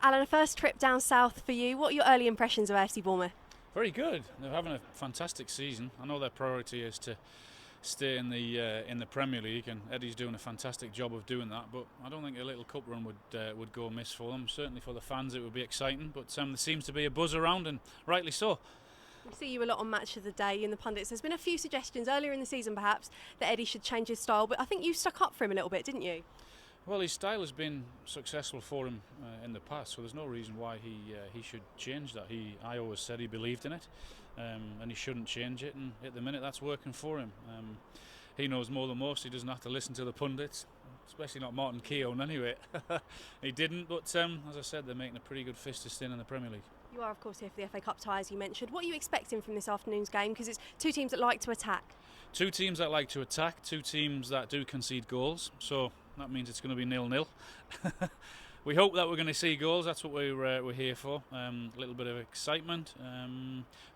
Alan, a first trip down south for you. What are your early impressions of AFC Bournemouth? Very good. They're having a fantastic season. I know their priority is to stay in the Premier League, and Eddie's doing a fantastic job of doing that. But I don't think a little cup run would go amiss for them. Certainly for the fans, it would be exciting. But there seems to be a buzz around, and rightly so. We see you a lot on Match of the Day in the pundits. There's been a few suggestions earlier in the season, perhaps, that Eddie should change his style. But I think you stuck up for him a little bit, didn't you? Well, his style has been successful for him in the past, so there's no reason why he should change that. I always said he believed in it, and he shouldn't change it. And at the minute, that's working for him. He knows more than most. He doesn't have to listen to the pundits, especially not Martin Keown anyway. He didn't, but as I said, they're making a pretty good fist to stay in the Premier League. You are, of course, here for the FA Cup tie, as you mentioned. What are you expecting from this afternoon's game? Because it's two teams that like to attack. Two teams that like to attack, two teams that do concede goals. So that means it's going to be 0-0. We hope that we're going to see goals. That's what we're here for. A little bit of excitement,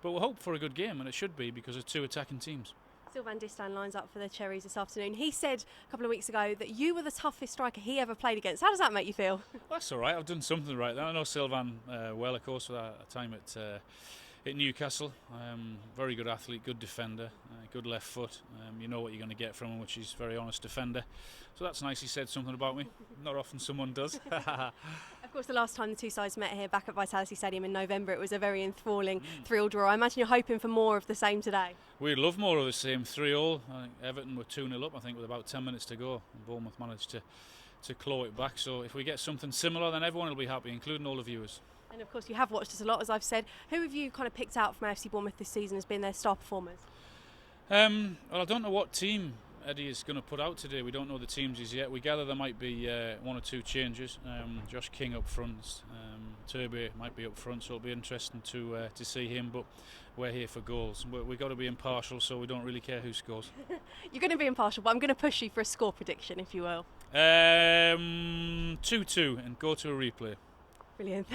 but we'll hope for a good game, and it should be because of two attacking teams. Sylvain Distin lines up for the Cherries this afternoon. He said a couple of weeks ago that you were the toughest striker he ever played against. How does that make you feel? That's all right. I've done something right there. I know Sylvain well, of course, for that time at Newcastle. Very good athlete, good defender, good left foot. You know what you're going to get from him, which is a very honest defender. So that's nice he said something about me. Not often someone does. Of course, the last time the two sides met here back at Vitality Stadium in November, it was a very enthralling thrill draw. I imagine you're hoping for more of the same today. We'd love more of the same. 3-3. I think Everton were 2-0 up, I think, with about 10 minutes to go. And Bournemouth managed to claw it back. So if we get something similar, then everyone will be happy, including all the viewers. And of course, you have watched us a lot, as I've said. Who have you kind of picked out from AFC Bournemouth this season as being their star performers? Well, I don't know what team Eddie is going to put out today. We don't know the teams as yet. We gather there might be one or two changes. Josh King up front, Turby might be up front, so it'll be interesting to see him. But we're here for goals. We've got to be impartial, so we don't really care who scores. You're going to be impartial, but I'm going to push you for a score prediction, if you will. 2-2 and go to a replay. Brilliant.